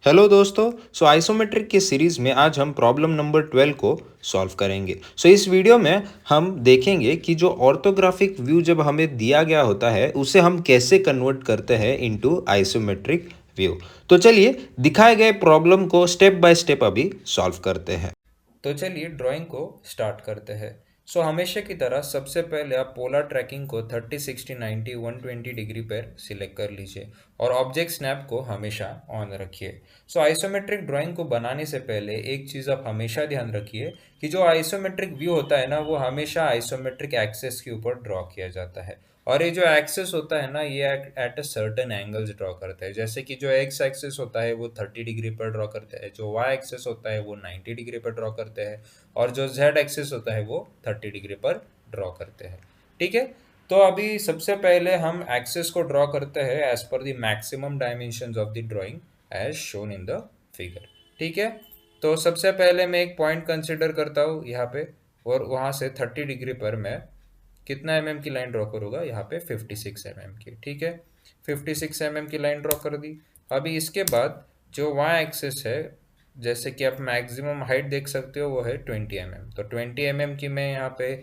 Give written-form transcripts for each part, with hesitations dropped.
Hello दोस्तों। Isometric की series में आज हम प्रॉब्लम नंबर 12 को सॉल्व करेंगे। इस वीडियो में हम देखेंगे कि जो ऑर्थोग्राफिक व्यू जब हमें दिया गया होता है उसे हम कैसे कन्वर्ट करते हैं इनटू आइसोमेट्रिक व्यू। तो चलिए दिखाए गए प्रॉब्लम को स्टेप बाय स्टेप अभी सॉल्व करते हैं। तो चलिए ड्राइंग को स्टार्ट करते हैं। हमेशा की तरह सबसे पहले आप पोलर ट्रैकिंग को 30, 60, 90, 120 डिग्री पर सिलेक्ट कर लीजिए और ऑब्जेक्ट स्नैप को हमेशा ऑन रखिए। आइसोमेट्रिक ड्राइंग को बनाने से पहले एक चीज़ आप हमेशा ध्यान रखिए कि जो आइसोमेट्रिक व्यू होता है ना वो हमेशा आइसोमेट्रिक एक्सेस के ऊपर ड्रॉ किया जाता है। और ये जो एक्सेस होता है ना ये at a certain angles draw करता है। जैसे कि जो एक्स एक्सेस होता है वो 30 डिग्री पर ड्रॉ करता है, जो वाई एक्सेस होता है वो 90 डिग्री पर ड्रॉ करते हैं और जो जेड एक्सेस होता है वो 30 डिग्री पर ड्रॉ करते हैं। ठीक है। तो अभी सबसे पहले हम एक्सेस को ड्रॉ करते हैं एज पर the maximum dimensions of the drawing as shown in the figure. ठीक है। तो सबसे पहले मैं एक पॉइंट कंसिडर करता हूँ यहाँ पे और वहाँ से 30 डिग्री पर मैं कितना की लाइन ड्रॉ करूँगा यहाँ पे 56 की। ठीक है। 56 की लाइन ड्रॉ कर दी। अभी इसके बाद जो वाई एक्सिस है, जैसे कि आप मैक्सिमम हाइट देख सकते हो वो है 20 तो 20 की मैं यहाँ पे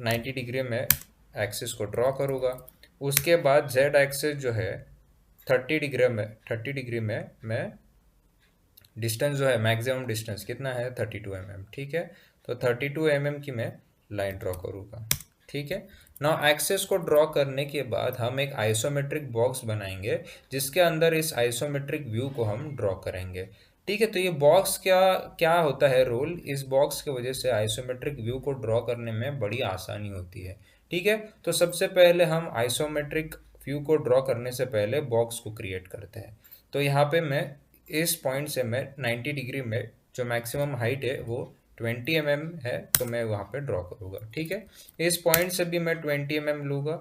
90 डिग्री में एक्सिस को ड्रॉ करूँगा। उसके बाद जेड एक्सिस जो है 30 डिग्री में मैं डिस्टेंस जो है मैक्सिमम डिस्टेंस कितना है 32 ठीक है। तो 32 की मैं लाइन ड्रॉ करूँगा। ठीक है। नाउ एक्सेस को ड्रॉ करने के बाद हम एक आइसोमेट्रिक बॉक्स बनाएंगे जिसके अंदर इस आइसोमेट्रिक व्यू को हम ड्रॉ करेंगे। ठीक है। तो ये बॉक्स क्या क्या होता है रोल, इस बॉक्स की वजह से आइसोमेट्रिक व्यू को ड्रॉ करने में बड़ी आसानी होती है। ठीक है। तो सबसे पहले हम आइसोमेट्रिक व्यू को ड्रॉ करने से पहले बॉक्स को क्रिएट करते हैं। तो यहाँ पे मैं इस पॉइंट से मैं 90 डिग्री में जो मैक्सिमम हाइट है वो 20 है तो मैं वहाँ पे ड्रॉ करूँगा। ठीक है। इस पॉइंट से भी मैं 20 लूँगा।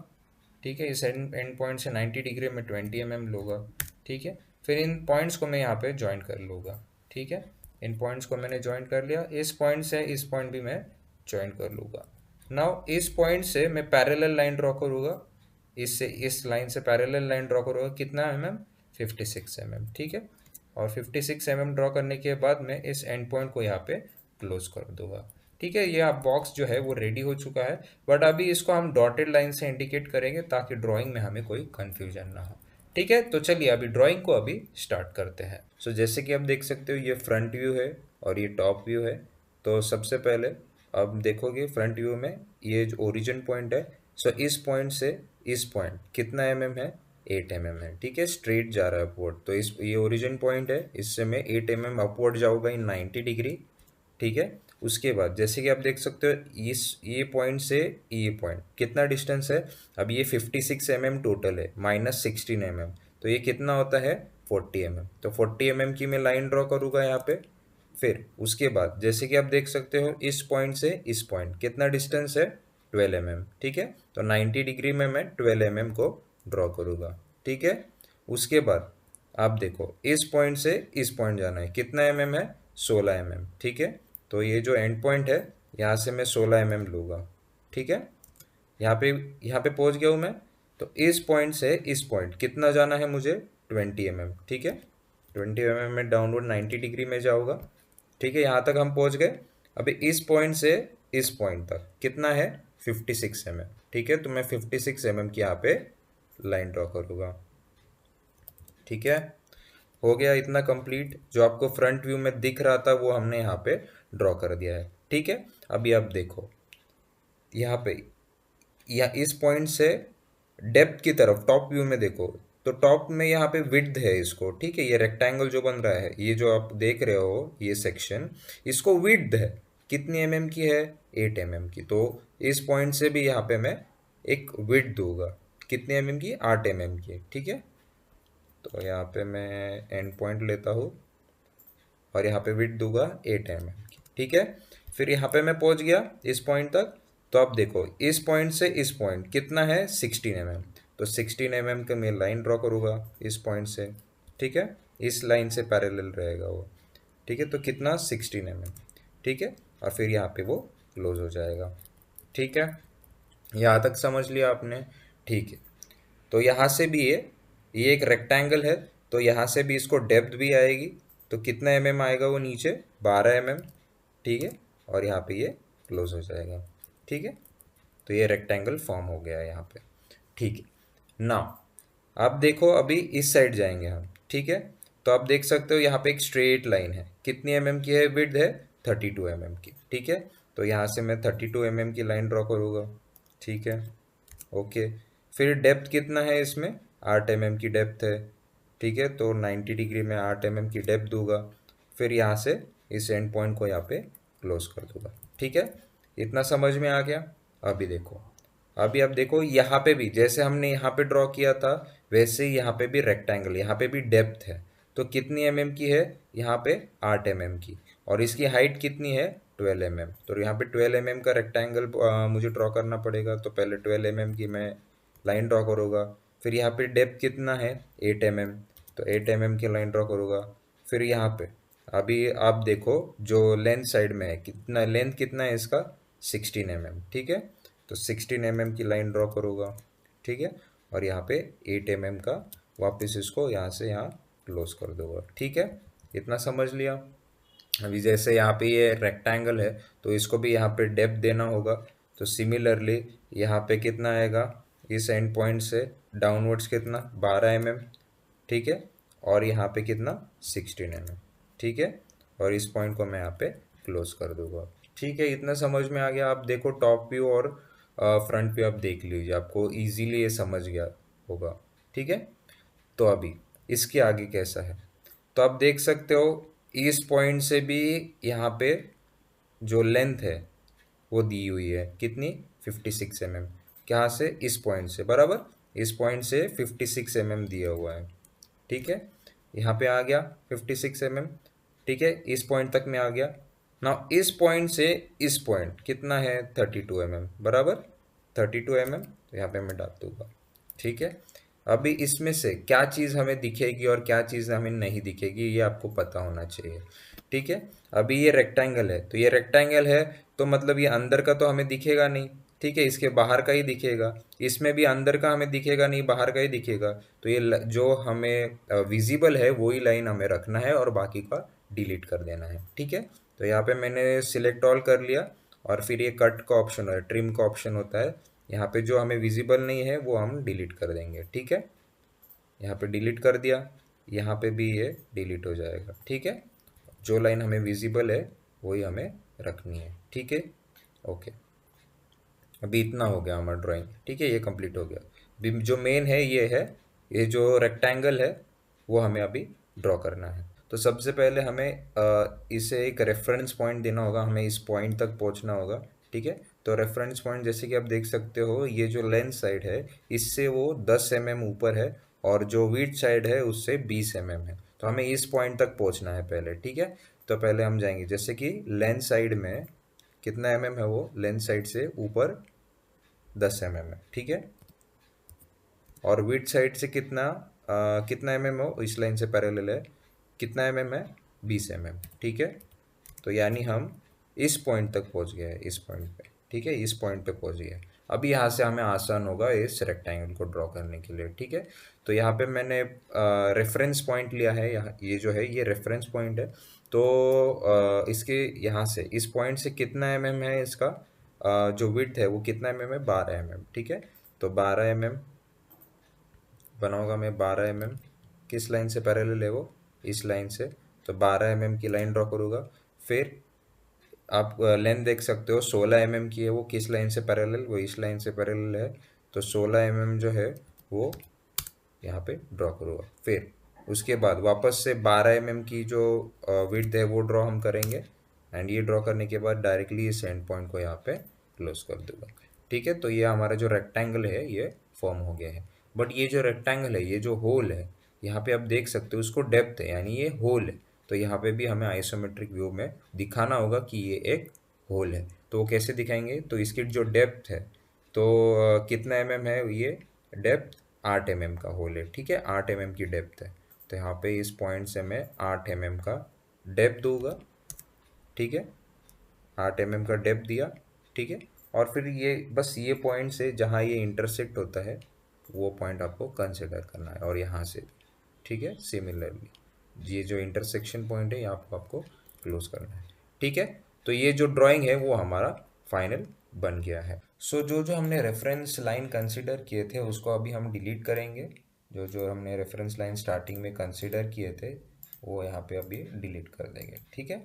ठीक है। इस एंड पॉइंट से 90 डिग्री में 20 लूँगा। ठीक है। फिर इन पॉइंट्स को मैं यहाँ पे ज्वाइन कर लूँगा। ठीक है। इन पॉइंट्स को मैंने ज्वाइन कर लिया। इस पॉइंट से इस पॉइंट भी मैं ज्वाइन कर लूँगा। नाउ इस पॉइंट से मैं पैरेलल लाइन ड्रॉ करूँगा। इससे इस लाइन से पैरेलल लाइन ड्रॉ करूँगा कितना 56 ठीक है। और 56 ड्रॉ करने के बाद मैं इस एंड पॉइंट को यहाँ पे क्लोज कर दूंगा। ठीक है। ये आप बॉक्स जो है वो रेडी हो चुका है, बट अभी इसको हम डॉटेड लाइन से इंडिकेट करेंगे ताकि ड्राइंग में हमें कोई कंफ्यूजन ना हो। ठीक है। तो चलिए अभी ड्राइंग को अभी स्टार्ट करते हैं। जैसे कि आप देख सकते हो ये फ्रंट व्यू है और ये टॉप व्यू है। तो सबसे पहले अब देखोगे फ्रंट व्यू में ये जो ओरिजिन पॉइंट है, इस पॉइंट से इस पॉइंट कितना है 8 है। ठीक है। स्ट्रेट जा रहा है अपवर्ड। तो इस ये ओरिजिन पॉइंट है, इससे मैं 8 अपवर्ड जाऊंगा इन 90 डिग्री। ठीक है। उसके बाद जैसे कि आप देख सकते हो इस ये पॉइंट से ये पॉइंट कितना डिस्टेंस है। अब ये 56 टोटल है -16 तो ये कितना होता है 40 तो 40 की मैं लाइन ड्रॉ करूँगा यहाँ पे। फिर उसके बाद जैसे कि आप देख सकते हो इस पॉइंट से इस पॉइंट कितना डिस्टेंस है 12 ठीक है। तो 90 डिग्री में मैं 12 को ड्रॉ करूँगा। ठीक है। उसके बाद आप देखो इस पॉइंट से इस पॉइंट जाना है, कितना है 16 ठीक है। तो ये जो एंड पॉइंट है यहाँ से मैं 16 लूँगा। ठीक है। यहाँ पे पहुँच गया हूँ मैं। तो इस पॉइंट से इस पॉइंट कितना जाना है मुझे 20 ठीक है। 20 में डाउनवर्ड 90 डिग्री में जाऊँगा। ठीक है। यहाँ तक हम पहुँच गए। अभी इस पॉइंट से इस पॉइंट तक कितना है 56 ठीक है। तो मैं 56 की यहाँ पे लाइन ड्रॉ करूँगा। ठीक है। हो गया इतना कंप्लीट। जो आपको फ्रंट व्यू में दिख रहा था वो हमने यहाँ पे ड्रॉ कर दिया है। ठीक है। अभी आप देखो यहाँ पे या इस पॉइंट से डेप्थ की तरफ टॉप व्यू में देखो तो टॉप में यहाँ पे विड्थ है इसको। ठीक है। ये रेक्टेंगल जो बन रहा है, ये जो आप देख रहे हो ये सेक्शन, इसको विड्थ है कितनी की है 8 की। तो इस पॉइंट से भी यहाँ पे मैं एक विड्थ दूंगा कितने की 8 की। ठीक है। तो यहाँ पे मैं एंड पॉइंट लेता हूँ और यहाँ पे विड्थ दूंगा 8 की। ठीक है। फिर यहाँ पे मैं पहुँच गया इस पॉइंट तक। तो आप देखो इस पॉइंट से इस पॉइंट कितना है 16 तो 16 का मैं लाइन ड्रॉ करूँगा इस पॉइंट से। ठीक है। इस लाइन से पैरेलल रहेगा वो। ठीक है। तो कितना 16 ठीक है। और फिर यहाँ पे वो क्लोज हो जाएगा। ठीक है। यहाँ तक समझ लिया आपने। ठीक है। तो यहाँ से भी ये एक रेक्टेंगल है तो यहाँ से भी इसको डेप्थ भी आएगी तो कितना mm आएगा वो नीचे, 12 mm, ठीक है, और यहाँ पे ये क्लोज हो जाएगा, ठीक है। तो ये रेक्टेंगल फॉर्म हो गया है यहाँ पे, ठीक है ना। अब देखो अभी इस साइड जाएंगे हम, ठीक है। तो आप देख सकते हो यहाँ पे एक स्ट्रेट लाइन है, कितनी mm की है, विड्थ है 32 mm की, ठीक है। तो यहाँ से मैं 32 mm की लाइन ड्रॉ करूँगा, ठीक है, ओके। फिर डेप्थ कितना है इसमें, 8 mm की डेप्थ है, ठीक है। तो 90 डिग्री में 8 mm की डेप्थ दूंगा, फिर यहाँ से इस एंड पॉइंट को यहाँ पे क्लोज कर दूंगा, ठीक है। इतना समझ में आ गया। अभी देखो, अभी आप देखो यहाँ पे भी जैसे हमने यहाँ पे ड्रॉ किया था वैसे ही यहाँ पे भी रेक्टेंगल, यहाँ पे भी डेप्थ है। तो कितनी mm की है, यहाँ पे 8 mm की, और इसकी हाइट कितनी है 12 mm। तो यहाँ पे 12 mm का रेक्टेंगल मुझे ड्रॉ करना पड़ेगा। तो पहले 12 mm की मैं लाइन ड्रॉ करूँगा, फिर यहाँ पे डेप्थ कितना है 8 mm, तो 8 mm की लाइन ड्रॉ करूँगा। फिर यहाँ पे अभी आप देखो जो लेंथ साइड में है, कितना लेंथ कितना है इसका 16 mm, ठीक है। तो 16 mm की लाइन ड्रॉ करूँगा, ठीक है, और यहाँ पे 8 mm का वापस इसको यहाँ से यहाँ क्लोज कर दूँगा, ठीक है। इतना समझ लिया। अभी जैसे यहाँ पे ये रेक्टेंगल है तो इसको भी यहाँ पे डेप्थ देना होगा। तो सिमिलरली यहाँ पे कितना आएगा, इस एंड पॉइंट से डाउनवर्ड्स कितना 12 mm, ठीक है, और यहाँ पे कितना 16 mm, ठीक है, और इस पॉइंट को मैं यहाँ पे क्लोज कर दूंगा, ठीक है। इतना समझ में आ गया। आप देखो टॉप व्यू और फ्रंट व्यू आप देख लीजिए, आपको इजीली ये समझ गया होगा, ठीक है। तो अभी इसके आगे कैसा है, तो आप देख सकते हो इस पॉइंट से भी यहाँ पे जो लेंथ है वो दी हुई है, कितनी 56 mm, कहाँ से, इस पॉइंट से, बराबर इस पॉइंट से 56 mm दिया हुआ है, ठीक है। यहाँ पे आ गया 56 mm, ठीक है, इस पॉइंट तक में आ गया ना। इस पॉइंट से इस पॉइंट कितना है 32 mm, बराबर 32 mm, तो यहाँ पे मैं डाल दूंगा, ठीक है। अभी इसमें से क्या चीज़ हमें दिखेगी और क्या चीज़ हमें नहीं दिखेगी ये आपको पता होना चाहिए, ठीक है। अभी ये रेक्टेंगल है, तो ये रेक्टेंगल है तो मतलब ये अंदर का तो हमें दिखेगा नहीं, ठीक है, इसके बाहर का ही दिखेगा। इसमें भी अंदर का हमें दिखेगा नहीं, बाहर का ही दिखेगा। तो ये जो हमें विजिबल है वही लाइन हमें रखना है और बाकी का डिलीट कर देना है, ठीक है। तो यहाँ पे मैंने सिलेक्ट ऑल कर लिया और फिर ये कट का ऑप्शन है, ट्रिम का ऑप्शन होता है, यहाँ पे जो हमें विजिबल नहीं है वो हम डिलीट कर देंगे, ठीक है। यहाँ पे डिलीट कर दिया, यहाँ पे भी ये डिलीट हो जाएगा, ठीक है। जो लाइन हमें विजिबल है वही हमें रखनी है, ठीक है, ओके। अभी इतना हो गया हमारा ड्राइंग, ठीक है, ये कंप्लीट हो गया। अभी जो मेन है ये है, ये जो रेक्टेंगल है वो हमें अभी ड्रॉ करना है। तो सबसे पहले हमें इसे एक रेफरेंस पॉइंट देना होगा, हमें इस पॉइंट तक पहुंचना होगा, ठीक है। तो रेफरेंस पॉइंट जैसे कि आप देख सकते हो ये जो लेंथ साइड है इससे वो 10 mm ऊपर है और जो विड्थ साइड है उससे 20 mm है। तो हमें इस पॉइंट तक पहुंचना है पहले, ठीक है। तो पहले हम जाएंगे जैसे कि लेंथ साइड में कितना mm है, वो लेंथ साइड से ऊपर 10 mm है, ठीक है। और विड्थ साइड से कितना mm हो, इस लाइन से पैरेलल है, कितना mm है 20 mm, ठीक है। तो यानी हम इस पॉइंट तक पहुंच गए, इस पॉइंट पे, ठीक है, इस पॉइंट पे पहुंच गए। अभी यहाँ से हमें आसान होगा इस रेक्टेंगल को ड्रॉ करने के लिए, ठीक है। तो यहाँ पे मैंने रेफरेंस पॉइंट लिया है, यहाँ ये जो है ये रेफरेंस पॉइंट है। तो इसके यहाँ से इस पॉइंट से कितना mm है इसका, जो विड्थ है वो कितना mm है 12 mm, ठीक है। तो 12 mm बनाऊंगा मैं, 12 mm किस लाइन से पैरेलल है वो, इस लाइन से। तो 12 mm की लाइन ड्रॉ करूँगा। फिर आप लेंथ देख सकते हो 16 mm की है, वो किस लाइन से पैरेलल, वो इस लाइन से पैरेलल है। तो 16 mm जो है वो यहाँ पे ड्रॉ करूँगा। फिर उसके बाद वापस से 12 mm की जो विड्थ है वो ड्रॉ हम करेंगे, एंड ये ड्रॉ करने के बाद डायरेक्टली इस एंड पॉइंट को यहाँ पे क्लोज कर दूंगा, ठीक है। तो ये हमारा जो रेक्टेंगल है ये फॉर्म हो गया है। बट ये जो रेक्टेंगल है, ये जो होल है यहाँ पे आप देख सकते हो उसको डेप्थ है, यानी ये होल है। तो यहाँ पे भी हमें आइसोमेट्रिक व्यू में दिखाना होगा कि ये एक होल है। तो वो कैसे दिखाएंगे, तो इसकी जो डेप्थ है तो कितना mm है ये डेप्थ, 8 mm का होल है, ठीक है, 8 mm की डेप्थ है। तो यहाँ पे इस पॉइंट से मैं 8 mm का डेप्थ दूंगा, ठीक है, 8 mm का डेप्थ दिया, ठीक है। और फिर ये बस ये पॉइंट से जहाँ ये इंटरसेक्ट होता है वो पॉइंट आपको कंसिडर करना है, और यहाँ से, ठीक है, सिमिलरली। ये जो इंटरसेक्शन पॉइंट है यहाँ पर आपको क्लोज करना है। ठीक है, तो ये जो ड्राइंग है वो हमारा फाइनल बन गया है। सो जो जो हमने रेफरेंस लाइन कंसिडर किए थे उसको अभी हम डिलीट करेंगे। जो जो हमने रेफरेंस लाइन स्टार्टिंग में कंसिडर किए थे वो यहाँ पे अभी डिलीट कर देंगे। ठीक है,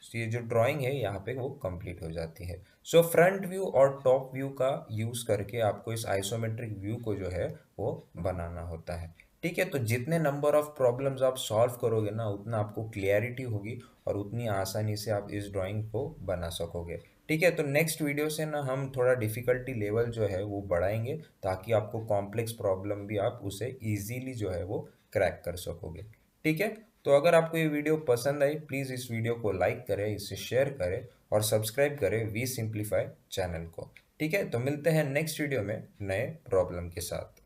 तो ये जो ड्राइंग है यहाँ पे वो कंप्लीट हो जाती है। सो फ्रंट व्यू और टॉप व्यू का यूज़ करके आपको इस आइसोमेट्रिक व्यू को जो है वो बनाना होता है। ठीक है, तो जितने नंबर ऑफ प्रॉब्लम्स आप सॉल्व करोगे ना उतना आपको क्लियरिटी होगी और उतनी आसानी से आप इस ड्राइंग को बना सकोगे। ठीक है, तो नेक्स्ट वीडियो से ना हम थोड़ा डिफ़िकल्टी लेवल जो है वो बढ़ाएंगे ताकि आपको कॉम्प्लेक्स प्रॉब्लम भी आप उसे ईजीली जो है वो क्रैक कर सकोगे। ठीक है, तो अगर आपको ये वीडियो पसंद आई प्लीज़ इस वीडियो को लाइक करें, इसे शेयर करें और सब्सक्राइब करें वी सिंप्लीफाई चैनल को। ठीक है, तो मिलते हैं नेक्स्ट वीडियो में नए प्रॉब्लम के साथ।